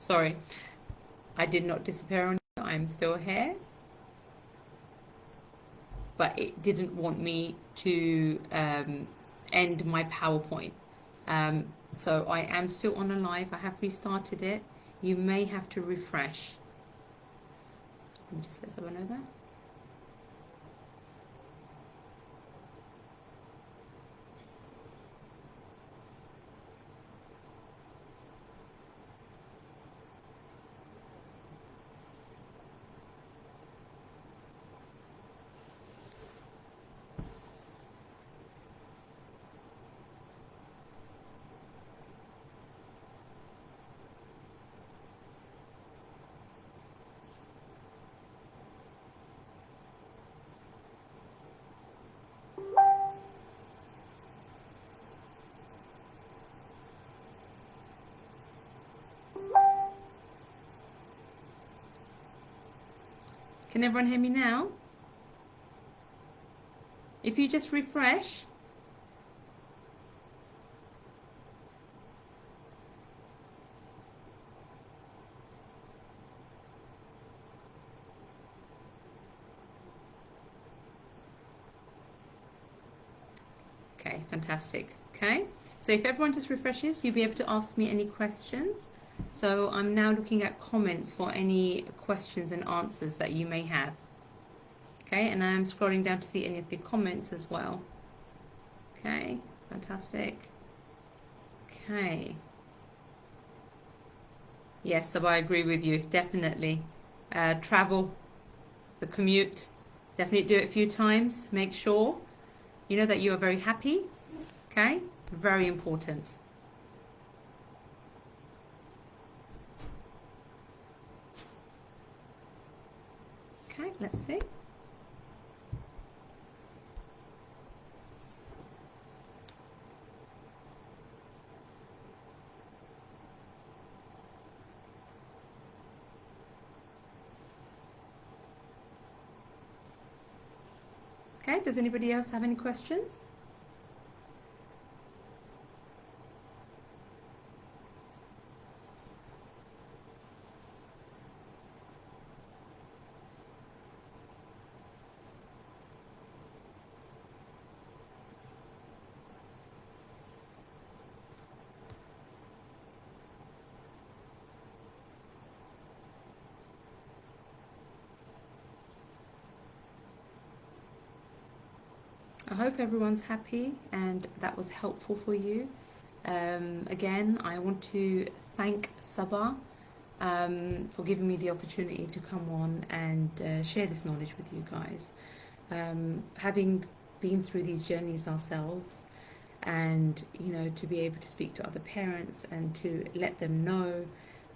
Sorry, I did not disappear on you. I'm still here, but it didn't want me to end my PowerPoint. So I am still on a live. I have restarted it. You may have to refresh. Let me just let someone know that. Can everyone hear me now? If you just refresh. Okay, fantastic. Okay, so if everyone just refreshes, you'll be able to ask me any questions. So I'm now looking at comments for any questions and answers that you may have. Okay, and I'm scrolling down to see any of the comments as well. Okay, fantastic. Okay. Yes, so I agree with you, definitely. Travel, the commute, definitely do it a few times. Make sure you know that you are very happy. Okay, very important. Okay, let's see. Okay, does anybody else have any questions? I hope everyone's happy and that was helpful for you. Again, I want to thank Sabah for giving me the opportunity to come on and share this knowledge with you guys. Having been through these journeys ourselves, and to be able to speak to other parents and to let them know,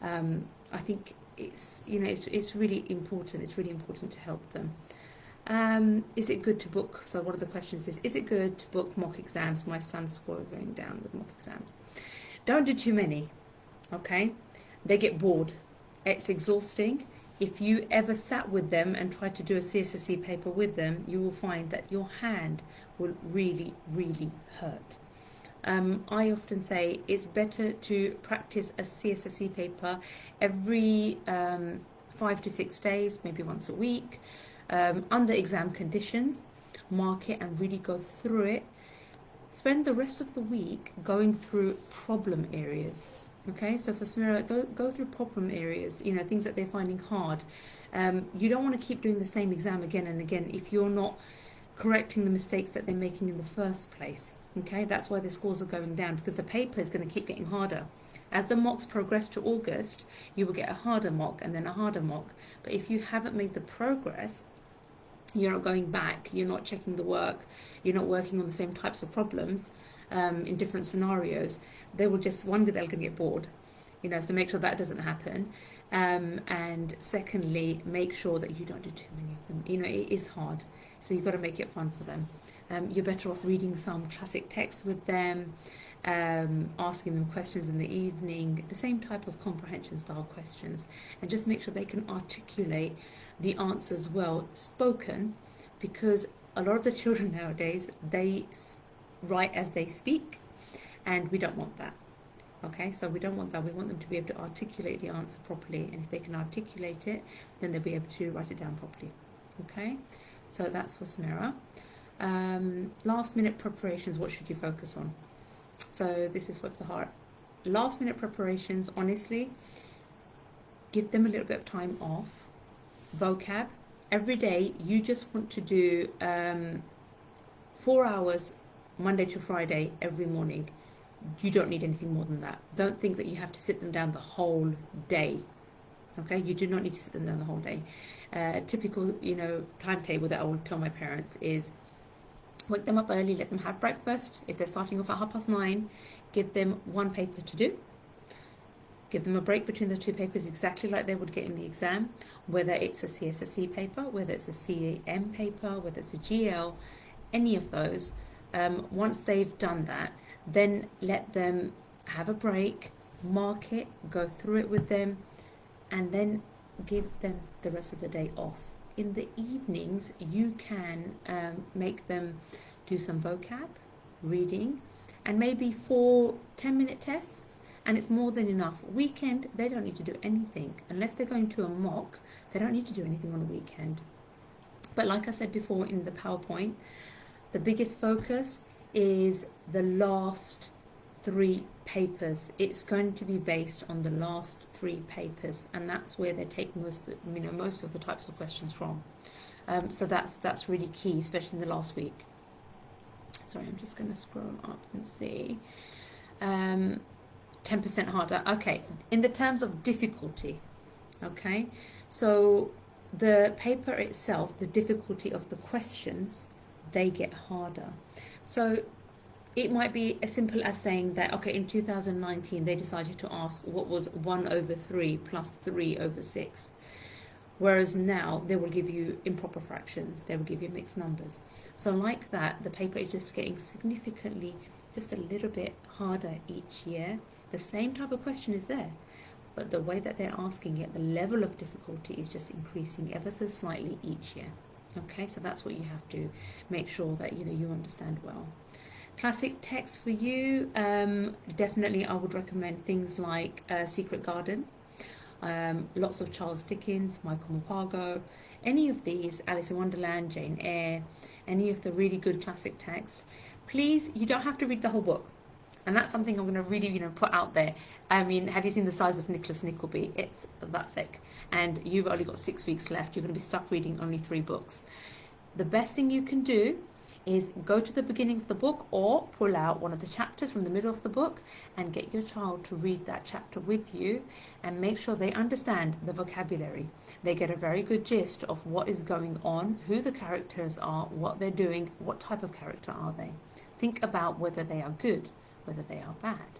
I think it's really important. It's really important to help them. Is it good to book? So one of the questions is it good to book mock exams? My son's score is going down with mock exams. Don't do too many, okay? They get bored. It's exhausting. If you ever sat with them and tried to do a CSSE paper with them, you will find that your hand will really, really hurt. I often say it's better to practice a CSSE paper every 5 to 6 days, maybe once a week. Under exam conditions, mark it and really go through it. Spend the rest of the week going through problem areas. Okay, so for Samira, go through problem areas, things that they're finding hard. You don't want to keep doing the same exam again and again if you're not correcting the mistakes that they're making in the first place. Okay, that's why the scores are going down, because the paper is going to keep getting harder. As the mocks progress to August, you will get a harder mock and then a harder mock. But if you haven't made the progress, you're not going back, you're not checking the work, you're not working on the same types of problems in different scenarios, they will just, one day they're going to get bored, so make sure that doesn't happen. And secondly, make sure that you don't do too many of them. It is hard, so you've got to make it fun for them. You're better off reading some classic texts with them, asking them questions in the evening, the same type of comprehension style questions, and just make sure they can articulate the answers well spoken, because a lot of the children nowadays, they write as they speak, and we don't want that. Okay, so we don't want that. We want them to be able to articulate the answer properly, and if they can articulate it, then they'll be able to write it down properly. Okay, so that's for Samira. Last minute preparations, what should you focus on? So this is what's the heart. Last minute preparations, honestly, give them a little bit of time off. Vocab, every day you just want to do 4 hours Monday to Friday every morning. You don't need anything more than that. Don't think that you have to sit them down the whole day. Okay, you do not need to sit them down the whole day. Typical, timetable that I will tell my parents is wake them up early, let them have breakfast. If they're starting off at 9:30, give them one paper to do. Give them a break between the two papers, exactly like they would get in the exam, whether it's a CSSE paper, whether it's a CAM paper, whether it's a GL, any of those. Once they've done that, then let them have a break, mark it, go through it with them, and then give them the rest of the day off. In the evenings, you can make them do some vocab, reading, and maybe 4 10-minute tests, and it's more than enough. Weekend, they don't need to do anything. Unless they're going to a mock, they don't need to do anything on a weekend. But like I said before in the PowerPoint, the biggest focus is the last 3 papers. It's going to be based on the last 3 papers, and that's where they take most of the types of questions from. So that's really key, especially in the last week. Sorry, I'm just going to scroll up and see. 10% harder. Okay, in the terms of difficulty, okay, so the paper itself, the difficulty of the questions, they get harder. So it might be as simple as saying that, okay, in 2019 they decided to ask what was 1/3 plus 3/6, whereas now they will give you improper fractions, they will give you mixed numbers. So like that, the paper is just getting significantly, just a little bit harder each year. The same type of question is there, but the way that they're asking it, the level of difficulty is just increasing ever so slightly each year. Okay, so that's what you have to make sure that you understand well. Classic text for you, definitely I would recommend things like Secret Garden, lots of Charles Dickens, Michael Morpurgo, any of these, Alice in Wonderland, Jane Eyre, any of the really good classic texts. Please, you don't have to read the whole book. And that's something I'm going to really, put out there. I mean, have you seen the size of Nicholas Nickleby? It's that thick. And you've only got 6 weeks left. You're going to be stuck reading only 3 books. The best thing you can do is go to the beginning of the book or pull out one of the chapters from the middle of the book and get your child to read that chapter with you and make sure they understand the vocabulary. They get a very good gist of what is going on, who the characters are, what they're doing, what type of character are they. Think about whether they are good, whether they are bad.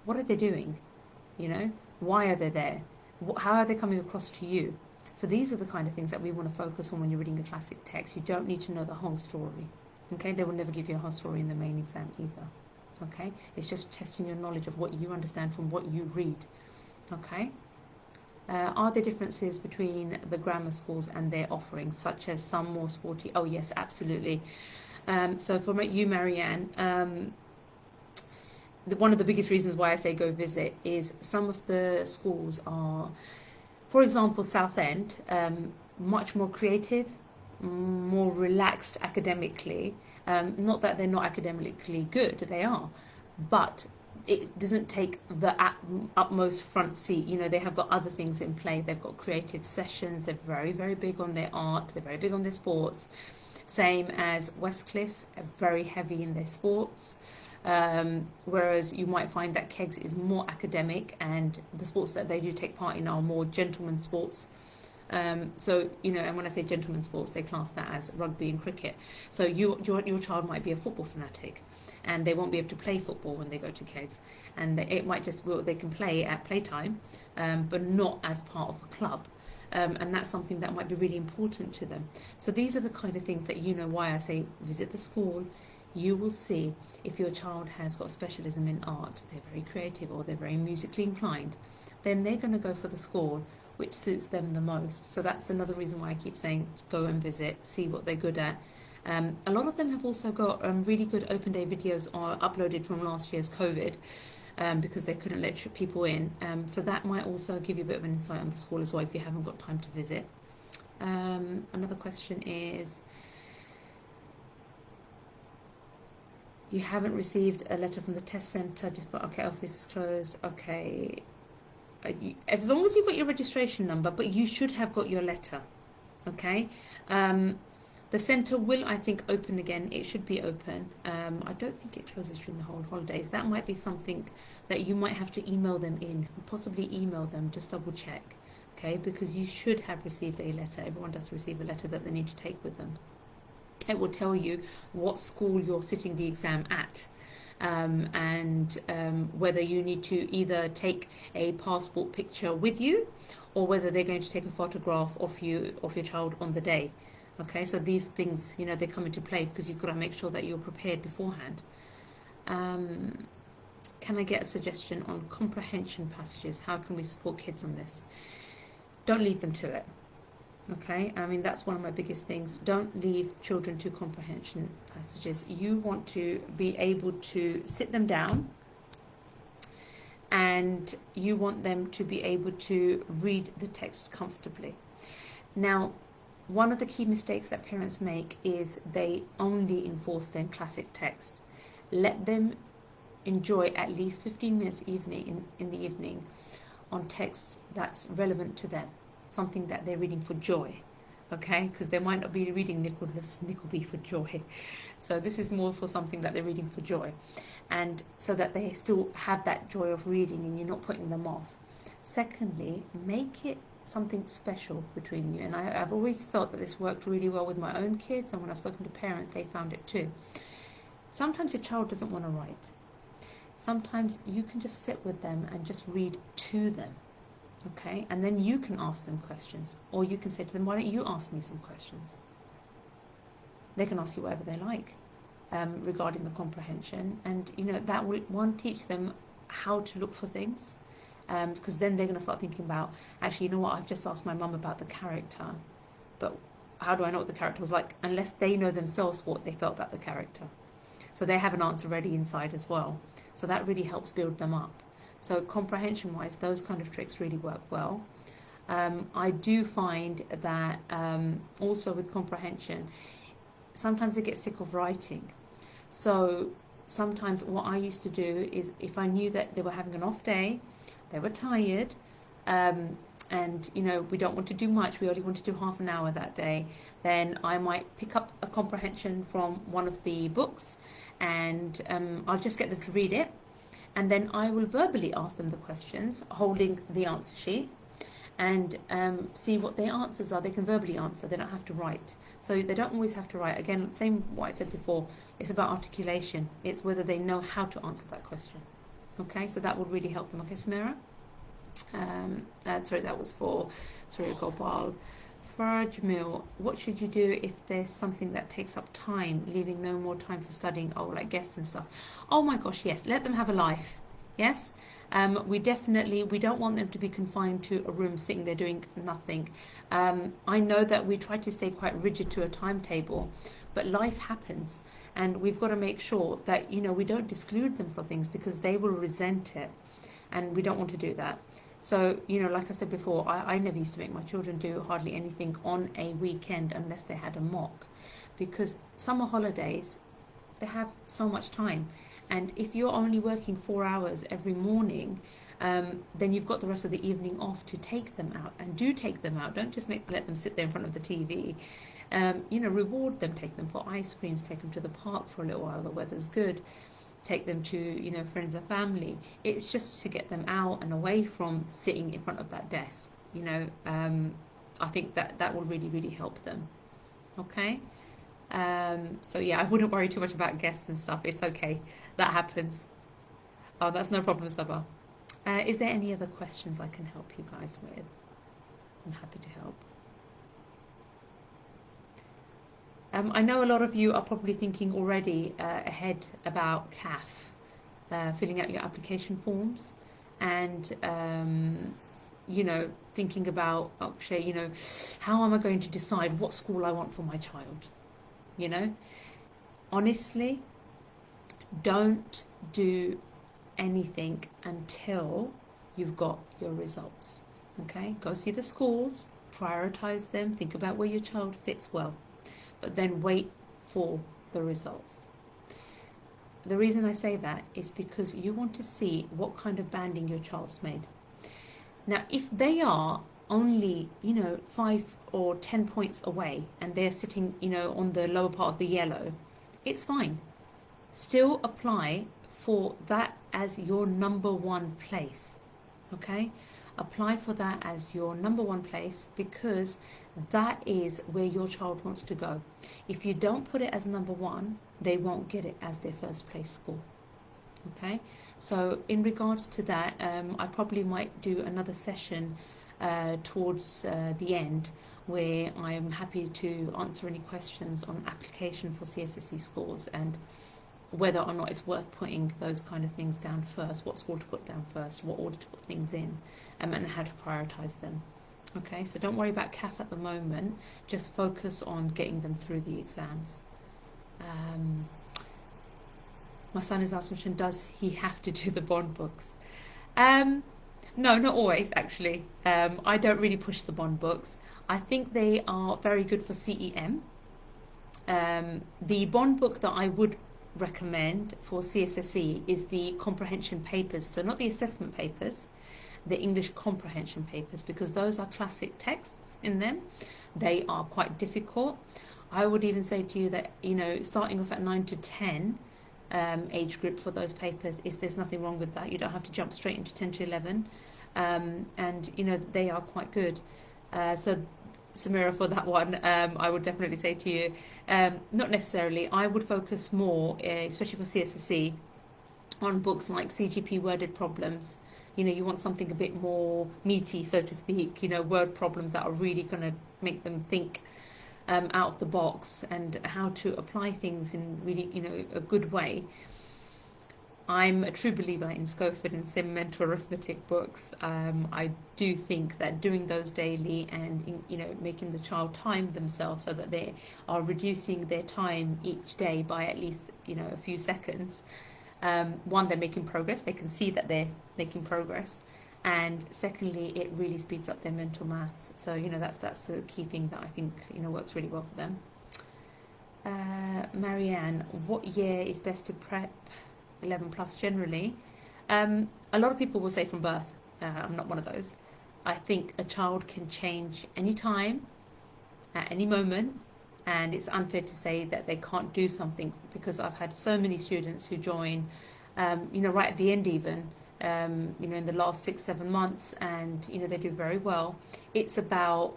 What are they doing? Why are they there? How are they coming across to you? So these are the kind of things that we want to focus on when you're reading a classic text. You don't need to know the whole story. Okay, they will never give you a whole story in the main exam either. Okay, it's just testing your knowledge of what you understand from what you read. Okay, are there differences between the grammar schools and their offerings, such as some more sporty? Oh yes, absolutely. So for you, Marianne, one of the biggest reasons why I say go visit is some of the schools are, for example, Southend, much more creative, more relaxed academically. Not that they're not academically good, they are, but it doesn't take the utmost front seat. They have got other things in play. They've got creative sessions. They're very, very big on their art. They're very big on their sports. Same as Westcliff, very heavy in their sports. Whereas you might find that Keggs is more academic and the sports that they do take part in are more gentleman sports. So, and when I say gentleman sports, they class that as rugby and cricket. So your child might be a football fanatic and they won't be able to play football when they go to Keggs. And it might just, they can play at playtime, but not as part of a club. And that's something that might be really important to them. So these are the kind of things that why I say visit the school. You will see if your child has got a specialism in art, they're very creative or they're very musically inclined, then they're going to go for the school which suits them the most. So that's another reason why I keep saying go and visit, see what they're good at. A lot of them have also got really good open day videos uploaded from last year's COVID. because they couldn't let people in. So that might also give you a bit of an insight on the school as well if you haven't got time to visit. Another question is, you haven't received a letter from the test centre, okay, office is closed, okay. As long as you've got your registration number, but you should have got your letter, okay. The centre will, I think, open again. It should be open. I don't think it closes during the whole holidays. That might be something that you might have to email them in, possibly email them, just double check, okay, because you should have received a letter. Everyone does receive a letter that they need to take with them. It will tell you what school you're sitting the exam at, and whether you need to either take a passport picture with you, or whether they're going to take a photograph of your child on the day. Okay, so these things, you know, they come into play because you've got to make sure that you're prepared beforehand. Can I get a suggestion on comprehension passages? How can we support kids on this? Don't leave them to it. Okay, I mean, that's one of my biggest things. Don't leave children to comprehension passages. You want to be able to sit them down, and you want them to be able to read the text comfortably. Now, one of the key mistakes that parents make is they only enforce their classic text. Let them enjoy at least 15 minutes in the evening on texts that's relevant to them, something that they're reading for joy, okay? Because they might not be reading Nicholas Nickleby for joy. So this is more for something that they're reading for joy, and so that they still have that joy of reading and you're not putting them off. Secondly, make it something special between you. And I've always felt that this worked really well with my own kids, and when I've spoken to parents, they found it too. Sometimes your child doesn't want to write. Sometimes you can just sit with them and just read to them, okay? And then you can ask them questions, or you can say to them, why don't you ask me some questions? They can ask you whatever they like regarding the comprehension, and you know that will, one, teach them how to look for things, because then they're going to start thinking about, actually, you know what, I've just asked my mum about the character, but how do I know what the character was like, unless they know themselves what they felt about the character. So they have an answer ready inside as well. So that really helps build them up. So comprehension-wise, those kind of tricks really work well. I do find that also with comprehension, sometimes they get sick of writing. So sometimes what I used to do is, if I knew that they were having an off day, they were tired, and you know, we don't want to do much, we only want to do half an hour that day, then I might pick up a comprehension from one of the books, and I'll just get them to read it, and then I will verbally ask them the questions, holding the answer sheet, and see what their answers are. They can verbally answer, they don't have to write. So they don't always have to write. Again, same what I said before, it's about articulation. It's whether they know how to answer that question. Okay, so that would really help them. Okay, Samira? Sorry, that was for Gopal. For Jamil, what should you do if there's something that takes up time, leaving no more time for studying? Oh, like guests and stuff. Oh my gosh, yes, let them have a life. Yes, we don't want them to be confined to a room sitting there doing nothing. I know that we try to stay quite rigid to a timetable, but life happens, and we've got to make sure that, you know, we don't exclude them for things, because they will resent it, and we don't want to do that. So, you know, like I said before, I never used to make my children do hardly anything on a weekend unless they had a mock, because summer holidays, they have so much time. And if you're only working 4 hours every morning, then you've got the rest of the evening off to take them out. And do take them out. Don't just let them sit there in front of the TV. You know, reward them. Take them for ice creams. Take them to the park for a little while. The weather's good. Take them to, you know, friends and family. It's just to get them out and away from sitting in front of that desk. You know, I think that will really, really help them. Okay? So yeah, I wouldn't worry too much about guests and stuff. It's okay. That happens. Oh, that's no problem, Sabah. Is there any other questions I can help you guys with? I'm happy to help. I know a lot of you are probably thinking already ahead about CAF, filling out your application forms, and you know, thinking about, okay, you know, how am I going to decide what school I want for my child? You know, honestly, don't do anything until you've got your results. Okay, go see the schools, prioritize them, think about where your child fits well, but then wait for the results. The reason I say that is because you want to see what kind of banding your child's made. Now, if they are only, 5 or 10 points away and they're sitting, on the lower part of the yellow, it's fine. Still apply for that as your number one place. Okay? Apply for that as your number one place, because that is where your child wants to go. If you don't put it as number one, they won't get it as their first place school. Okay? So in regards to that, I probably might do another session towards the end, where I am happy to answer any questions on application for CSSE schools and whether or not it's worth putting those kind of things down first, what school to put down first, what order to put things in, and how to prioritise them. Okay, so don't worry about CAF at the moment, just focus on getting them through the exams. My son is asking, does he have to do the bond books? No, not always actually. I don't really push the bond books. I think they are very good for CEM. The bond book that I would recommend for CSSE is the comprehension papers, so not the assessment papers, the English comprehension papers, because those are classic texts in them. They are quite difficult. I would even say to you that, starting off at 9 to 10 age group for those papers, there's nothing wrong with that. You don't have to jump straight into 10 to 11, and they are quite good. So Samira, for that one, I would definitely say to you, not necessarily. I would focus more, especially for CSSE, on books like CGP Worded Problems. You want something a bit more meaty, so to speak, word problems that are really going to make them think out of the box and how to apply things in really, a good way. I'm a true believer in Schofield and Sim mental arithmetic books. I do think that doing those daily and making the child time themselves so that they are reducing their time each day by at least a few seconds. One, they're making progress. They can see that they're making progress, and secondly, it really speeds up their mental maths. So that's a key thing that I think works really well for them. Marianne, what year is best to prep 11 plus generally? A lot of people will say from birth. I'm not one of those. I think a child can change any time, at any moment, and it's unfair to say that they can't do something, because I've had so many students who join, right at the end even, in the last 6-7 months, and they do very well. It's about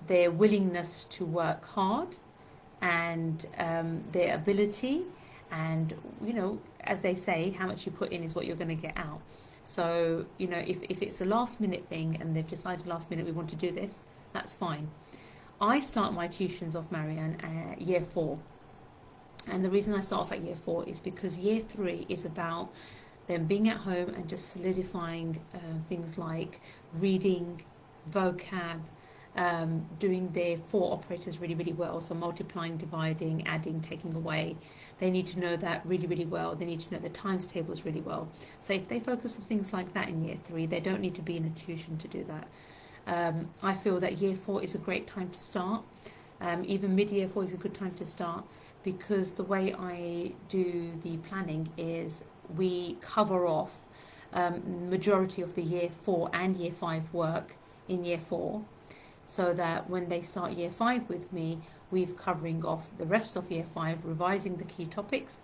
their willingness to work hard and their ability, and as they say, how much you put in is what you're going to get out. So if it's a last minute thing and they've decided last minute we want to do this, that's fine. I start my tuitions off, Marianne, at year 4, and the reason I start off at year 4 is because year 3 is about them being at home and just solidifying things like reading, vocab, doing their 4 operators really, really well. So multiplying, dividing, adding, taking away. They need to know that really, really well. They need to know the times tables really well. So if they focus on things like that in year 3, they don't need to be in a tuition to do that. I feel that year 4 is a great time to start. Even mid-year 4 is a good time to start, because the way I do the planning is we cover off majority of the year 4 and year 5 work in year 4, so that when they start year 5 with me, we're covering off the rest of year 5, revising the key topics.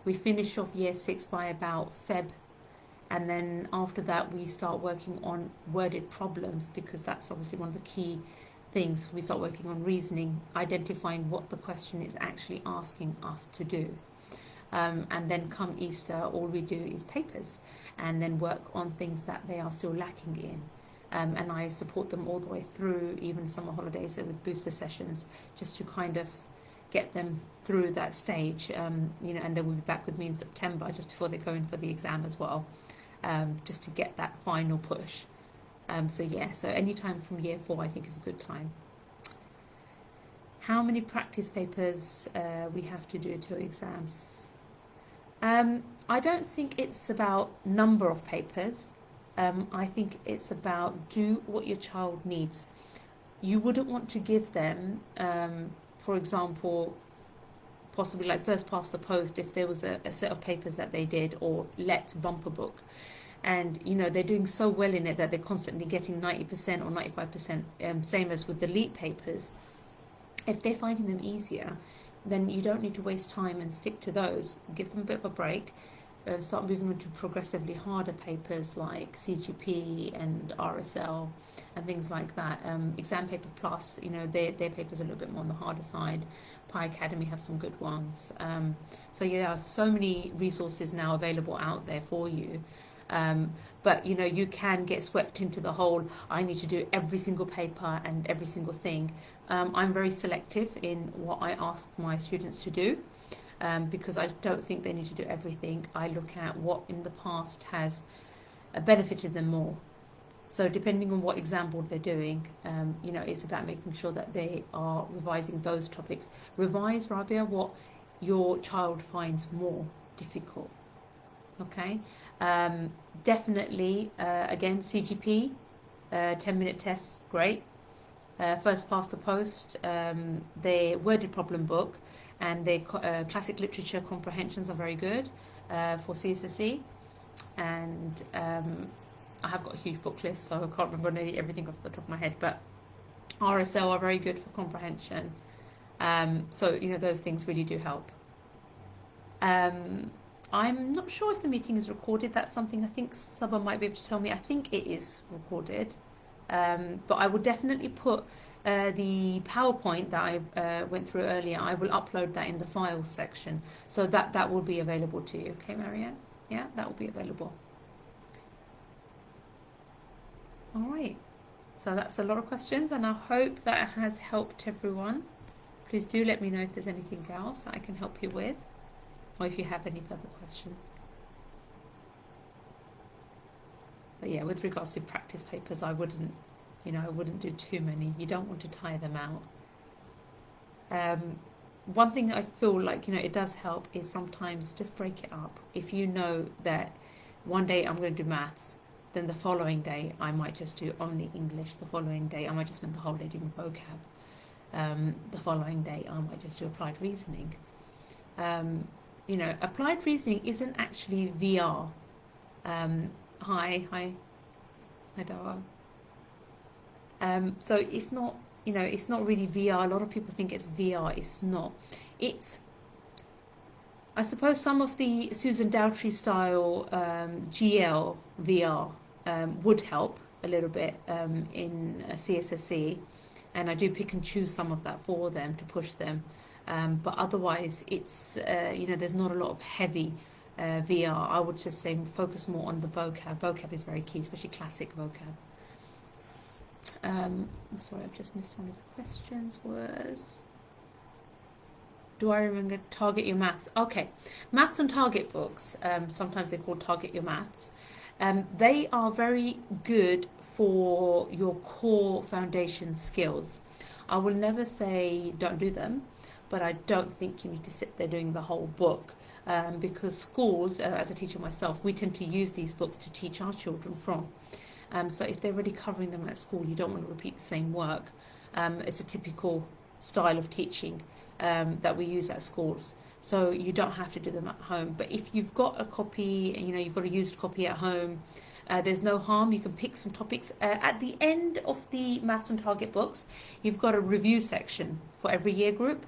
We finish off year 6 by about Feb, and then after that we start working on worded problems, because that's obviously one of the key things. We start working on reasoning, identifying what the question is actually asking us to do. And then come Easter, all we do is papers, and then work on things that they are still lacking in. And I support them all the way through, even summer holidays with booster sessions, just to kind of get them through that stage. And they will be back with me in September, just before they go in for the exam as well, just to get that final push. So any time from year 4 I think is a good time. How many practice papers we have to do to exams? I don't think it's about number of papers. I think it's about do what your child needs. You wouldn't want to give them, for example, possibly like first past the post if there was a set of papers that they did, or Let's bumper book. And they're doing so well in it that they're constantly getting 90% or 95%, same as with the LEAP papers. If they're finding them easier, then you don't need to waste time and stick to those. Give them a bit of a break and start moving on to progressively harder papers like CGP and RSL and things like that. Exam Paper Plus, their papers are a little bit more on the harder side. Pi Academy have some good ones. So there are so many resources now available out there for you. But you can get swept into the whole I need to do every single paper and every single thing. I'm very selective in what I ask my students to do, because I don't think they need to do everything. I look at what in the past has benefited them more. So depending on what exam board they're doing, it's about making sure that they are revising those topics. Revise, Rabia, what your child finds more difficult. Okay, definitely, again, CGP, 10-minute tests, great. First past the post, their worded problem book and their classic literature comprehensions are very good for CSSE. And I have got a huge book list, so I can't remember nearly everything off the top of my head, but RSL are very good for comprehension. So, those things really do help. I'm not sure if the meeting is recorded. That's something I think Sabah might be able to tell me. I think it is recorded. But I will definitely put the PowerPoint that I went through earlier, I will upload that in the files section. So that will be available to you. Okay, Marianne? Yeah, that will be available. All right. So that's a lot of questions, and I hope that has helped everyone. Please do let me know if there's anything else that I can help you with, or if you have any further questions. But yeah, with regards to practice papers, I wouldn't do too many. You don't want to tire them out. One thing I feel like, it does help is sometimes just break it up. If you know that one day I'm going to do maths, then the following day I might just do only English. The following day I might just spend the whole day doing vocab. The following day I might just do applied reasoning. Applied reasoning isn't actually VR. Hi, Dara. So it's not, it's not really VR. A lot of people think it's VR. It's not. I suppose some of the Susan Dowtry style GL VR would help a little bit in CSSE, and I do pick and choose some of that for them to push them. But otherwise, it's there's not a lot of heavy VR. I would just say focus more on the vocab. Vocab is very key, especially classic vocab. Sorry, I've just missed one of the questions. Do I remember Target Your Maths? Okay, Maths on Target books, sometimes they're called Target Your Maths. They are very good for your core foundation skills. I will never say don't do them, but I don't think you need to sit there doing the whole book, because schools, as a teacher myself, we tend to use these books to teach our children from. So if they're already covering them at school, you don't want to repeat the same work. It's a typical style of teaching that we use at schools. So you don't have to do them at home. But if you've got a copy, you've got a used copy at home, there's no harm. You can pick some topics. At the end of the Maths on Target books, you've got a review section for every year group.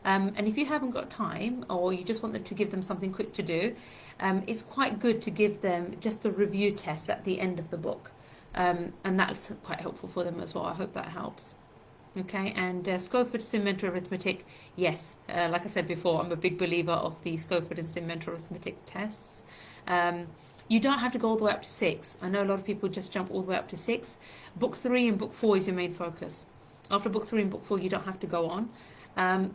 And if you haven't got time, or you just want them to give them something quick to do, it's quite good to give them just a review test at the end of the book. And that's quite helpful for them as well. I hope that helps. Okay, and Schofield Sim Mentor Arithmetic, yes, like I said before, I'm a big believer of the Schofield and Sim Mentor Arithmetic tests. You don't have to go all the way up to 6. I know a lot of people just jump all the way up to 6. Book 3 and Book 4 is your main focus. After Book 3 and Book 4, you don't have to go on.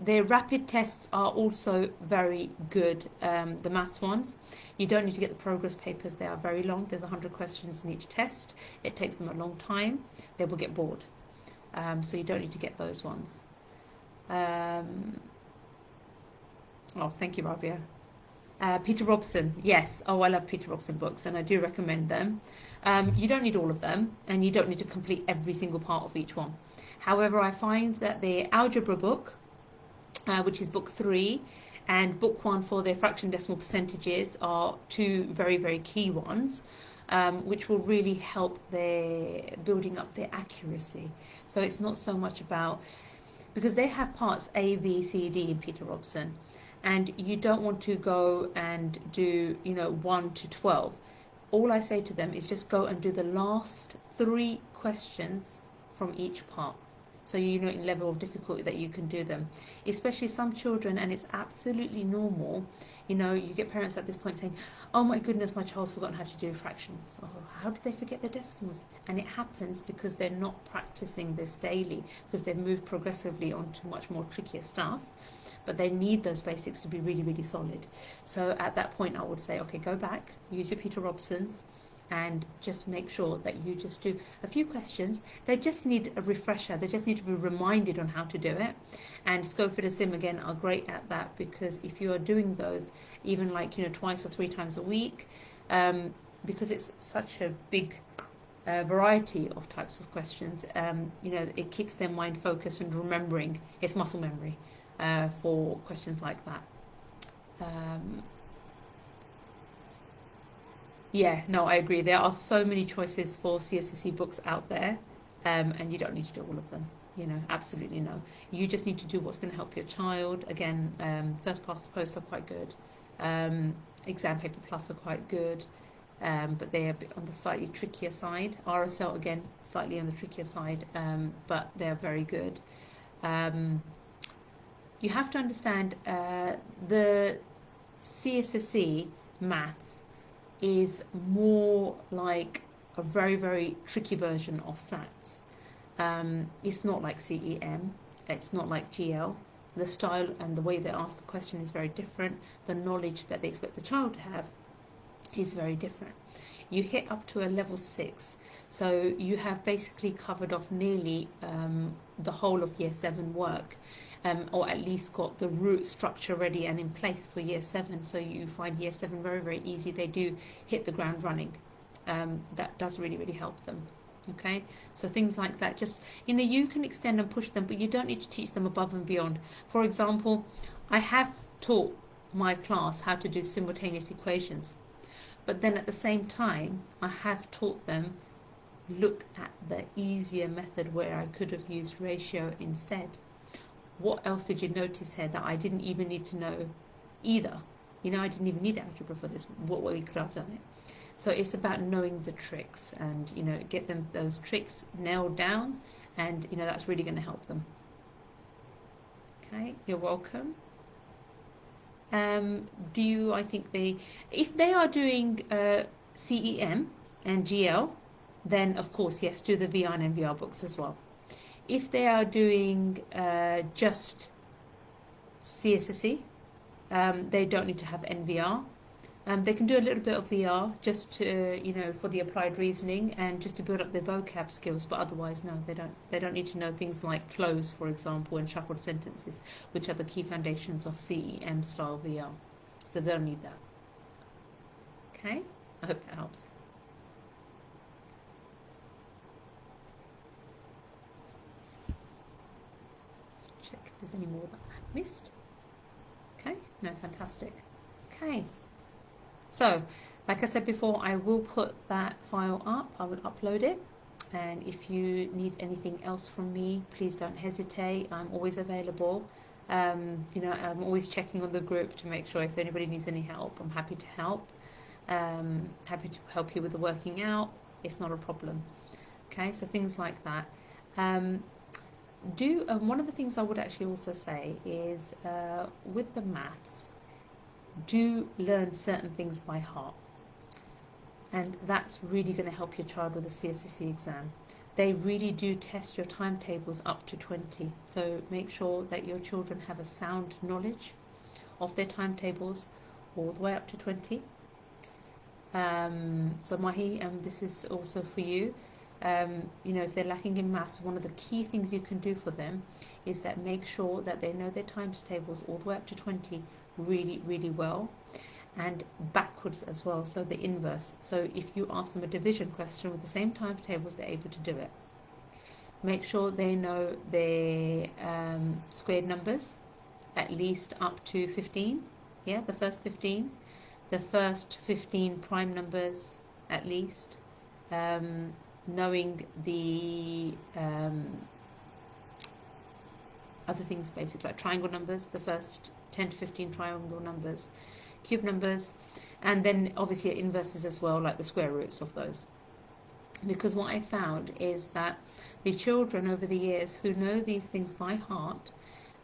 Their rapid tests are also very good, the maths ones. You don't need to get the progress papers. They are very long. There's 100 questions in each test. It takes them a long time. They will get bored. So you don't need to get those ones. Oh, thank you, Rabia. Peter Robson, yes. Oh, I love Peter Robson books, and I do recommend them. You don't need all of them, and you don't need to complete every single part of each one. However, I find that the algebra book, which is book 3, and book 1 for their fraction decimal percentages are two very, very key ones, which will really help their building up their accuracy. So it's not so much about, because they have parts A, B, C, D in Peter Robson, and you don't want to go and do 1 to 12. All I say to them is just go and do the last 3 questions from each part, so you know in level of difficulty that you can do them. Especially some children, and it's absolutely normal, you get parents at this point saying, oh my goodness, my child's forgotten how to do fractions. Oh, how did they forget their decimals? And it happens because they're not practicing this daily, because they've moved progressively onto much more trickier stuff, but they need those basics to be really, really solid. So at that point I would say, okay, go back, use your Peter Robsons, and just make sure that you just do a few questions. They just need a refresher. They just need to be reminded on how to do it. And Schofield and Sim, again, are great at that, because if you are doing those even twice or 3 times a week, because it's such a big variety of types of questions, it keeps their mind focused and remembering. It's muscle memory for questions like that. Yeah, no, I agree. There are so many choices for CSSE books out there, and you don't need to do all of them. Absolutely no. You just need to do what's going to help your child. Again, First Past the Post are quite good. Exam Paper Plus are quite good, but they're a bit on the slightly trickier side. RSL, again, slightly on the trickier side, but they're very good. You have to understand the CSSE maths is more like a very, very tricky version of SATs. It's not like CEM, it's not like GL. The style and the way they ask the question is very different. The knowledge that they expect the child to have is very different. You hit up to a level 6, so you have basically covered off nearly the whole of year 7 work. Or at least got the root structure ready and in place for year 7. So you find year 7 very, very easy. They do hit the ground running. That does really, really help them. Okay, so things like that, just you can extend and push them, but you don't need to teach them above and beyond. For example, I have taught my class how to do simultaneous equations, but then at the same time I have taught them, look at the easier method where I could have used ratio instead. What else did you notice here that I didn't even need to know either? I didn't even need algebra for this. What we could have done it. So it's about knowing the tricks and, get them those tricks nailed down, and, that's really going to help them. Okay, you're welcome. If they are doing CEM and GL, then of course, yes, do the VR and NVR books as well. If they are doing just CSSE, they don't need to have NVR. They can do a little bit of VR just to, for the applied reasoning and just to build up their vocab skills. But otherwise, no, they don't. They don't need to know things like close, for example, and shuffled sentences, which are the key foundations of CEM style VR. So they don't need that. Okay, I hope that helps. Check if there's any more that I missed. Okay, no, fantastic. Okay. So, like I said before, I will put that file up. I will upload it. And if you need anything else from me, please don't hesitate. I'm always available. I'm always checking on the group to make sure if anybody needs any help, I'm happy to help. Happy to help you with the working out. It's not a problem. Okay, so things like that. One of the things I would actually also say is with the maths, do learn certain things by heart, and that's really going to help your child with the CSSE exam. They really do test your timetables up to 20, so make sure that your children have a sound knowledge of their timetables all the way up to 20. So Mahi, this is also for you. If they're lacking in maths, one of the key things you can do for them is that make sure that they know their times tables all the way up to 20 really, really well. and backwards as well, so the inverse. So if you ask them a division question with the same timetables, they're able to do it. Make sure they know their squared numbers, at least up to 15. Yeah, the first 15. The first 15 prime numbers, at least. Knowing the other things, basically, like triangle numbers, the first 10 to 15 triangle numbers, cube numbers, and then obviously inverses as well, like the square roots of those. Because what I found is that the children over the years who know these things by heart,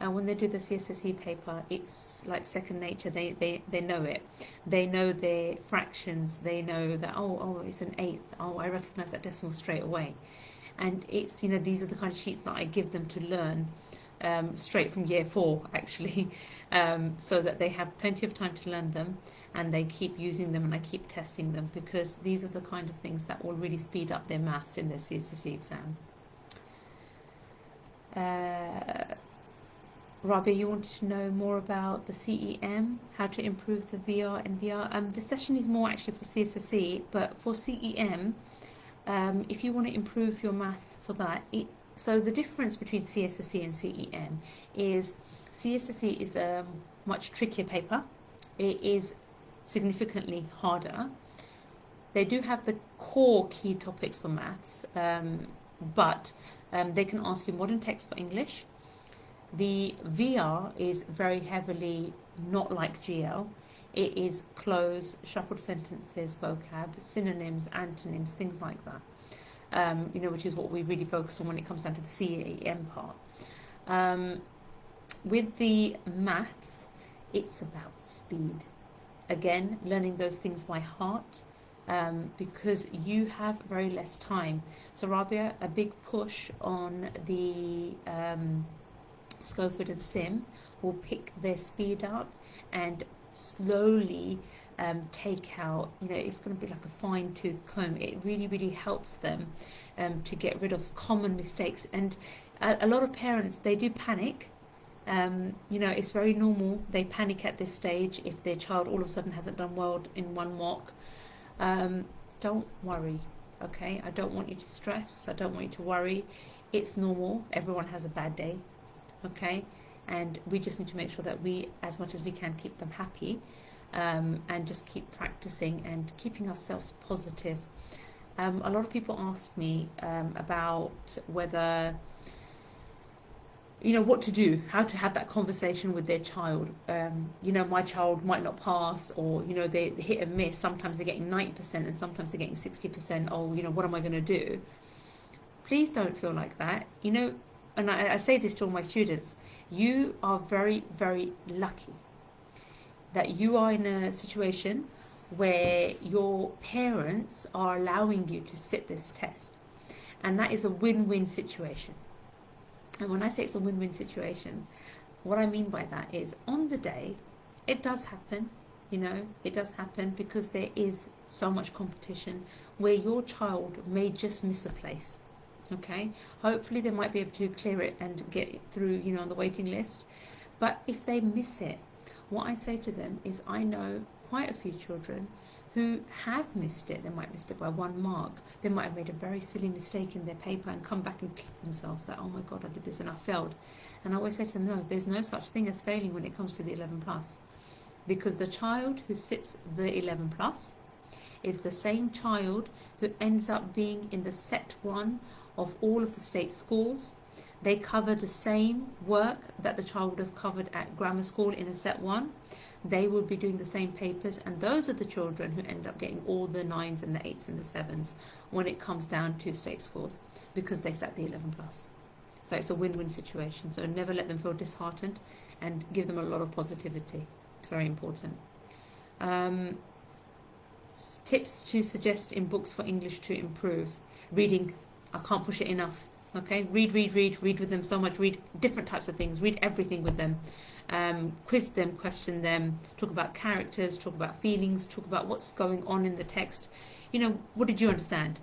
when they do the CSSE paper, it's like second nature. They know it. They know their fractions. They know that, oh, it's an eighth. Oh, I recognize that decimal straight away. And it's, these are the kind of sheets that I give them to learn straight from year 4, actually, so that they have plenty of time to learn them, and they keep using them, and I keep testing them, because these are the kind of things that will really speed up their maths in their CSSE exam. Rabia, you wanted to know more about the CEM, how to improve the VR and VR. This session is more actually for CSSE, but for CEM, if you want to improve your maths for that, so the difference between CSSE and CEM is CSSE is a much trickier paper. It is significantly harder. They do have the core key topics for maths, but they can ask you modern text for English. The VR is very heavily not like GL. It is close, shuffled sentences, vocab, synonyms, antonyms, things like that. Which is what we really focus on when it comes down to the CEM part. With the maths, it's about speed. Again, learning those things by heart, because you have very less time. So Rabia, a big push on the Schofield and Sim will pick their speed up and slowly take out, it's going to be like a fine-tooth comb. It really, really helps them to get rid of common mistakes. And a lot of parents, they do panic. It's very normal. They panic at this stage if their child all of a sudden hasn't done well in one mock. Don't worry, okay? I don't want you to stress. I don't want you to worry. It's normal. Everyone has a bad day, okay? And we just need to make sure that we, as much as we can, keep them happy, and just keep practicing and keeping ourselves positive. A lot of people ask me about whether, what to do, how to have that conversation with their child. My child might not pass, or, they hit and miss. Sometimes they're getting 90% and sometimes they're getting 60%. Oh, what am I going to do? Please don't feel like that. And I say this to all my students, you are very, very lucky that you are in a situation where your parents are allowing you to sit this test. And that is a win-win situation. And when I say it's a win-win situation, what I mean by that is, on the day, it does happen, it does happen, because there is so much competition where your child may just miss a place. Okay, hopefully they might be able to clear it and get through, on the waiting list. But if they miss it, what I say to them is, I know quite a few children who have missed it. They might have missed it by 1 mark. They might have made a very silly mistake in their paper and come back and kick themselves that, oh my God, I did this and I failed. And I always say to them, no, there's no such thing as failing when it comes to the 11 plus. Because the child who sits the 11 plus is the same child who ends up being in the set 1 of all of the state schools. They cover the same work that the child would have covered at grammar school in a set 1. They will be doing the same papers, and those are the children who end up getting all the 9s and the 8s and the 7s when it comes down to state schools, because they sat the 11 plus. So it's a win-win situation. So never let them feel disheartened, and give them a lot of positivity. It's very important. Tips to suggest in books for English to improve. Reading. I can't push it enough. Okay, read with them so much. Read different types of things. Read everything with them. Quiz them, question them. Talk about characters. Talk about feelings. Talk about what's going on in the text. What did you understand?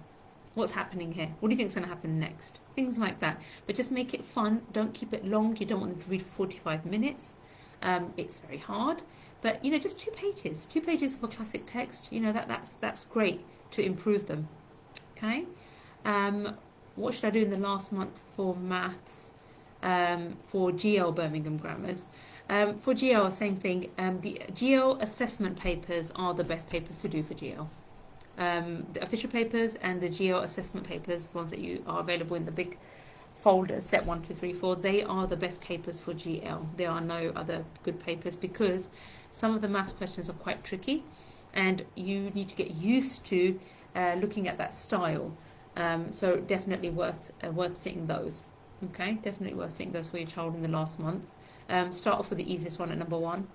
What's happening here? What do you think is going to happen next? Things like that. But just make it fun. Don't keep it long. You don't want them to read for 45 minutes. It's very hard. But just 2 pages of a classic text. That's great to improve them. Okay. What should I do in the last month for maths? For GL Birmingham Grammars. For GL, same thing. The GL assessment papers are the best papers to do for GL. The official papers and the GL assessment papers, the ones that you are available in the big folders, set 1, 2, 3, 4, they are the best papers for GL. There are no other good papers because some of the maths questions are quite tricky and you need to get used to looking at that style. So definitely worth seeing those. Okay, definitely worth seeing those for your child in the last month. Start off with the easiest one at number 1.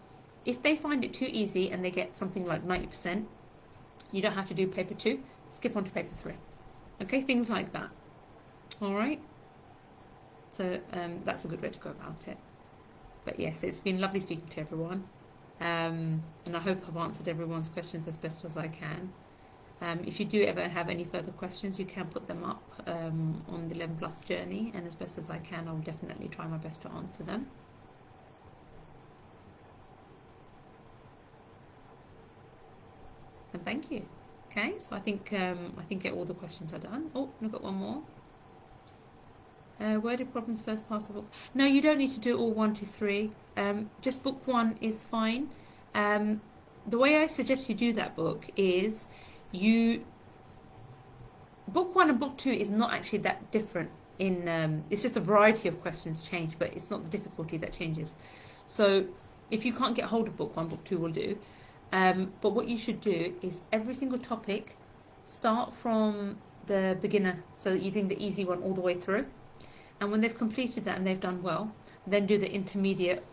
If they find it too easy and they get something like 90%, you don't have to do paper 2. Skip on to paper 3. Okay, things like that. All right. So that's a good way to go about it. But yes, it's been lovely speaking to everyone. And I hope I've answered everyone's questions as best as I can. If you do ever have any further questions, you can put them up on the 11 Plus journey, and as best as I can, I'll definitely try my best to answer them. And thank you. Okay, so I think all the questions are done. Oh, we've got one more. Worded problems first pass the book. No, you don't need to do all 1, 2, 3. Just book 1 is fine. The way I suggest you do that book is book 1 and book 2 is not actually that different in it's just a variety of questions change, but it's not the difficulty that changes. So if you can't get hold of book 1, book 2 will do. But what you should do is every single topic start from the beginner so that you're doing the easy one all the way through. And when they've completed that and they've done well, then do the intermediate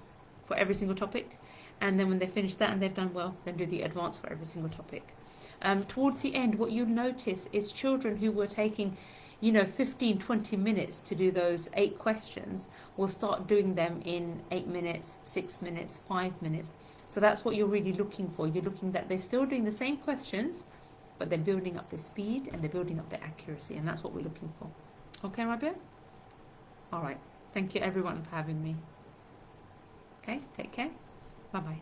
for every single topic. And then when they finish that and they've done well, then do the advanced for every single topic. Towards the end, what you'll notice is children who were taking, 15, 20 minutes to do those 8 questions will start doing them in 8 minutes, 6 minutes, 5 minutes. So that's what you're really looking for. You're looking that they're still doing the same questions, but they're building up their speed and they're building up their accuracy. And that's what we're looking for. Okay, Rabia? All right. Thank you, everyone, for having me. Okay, take care. Bye-bye.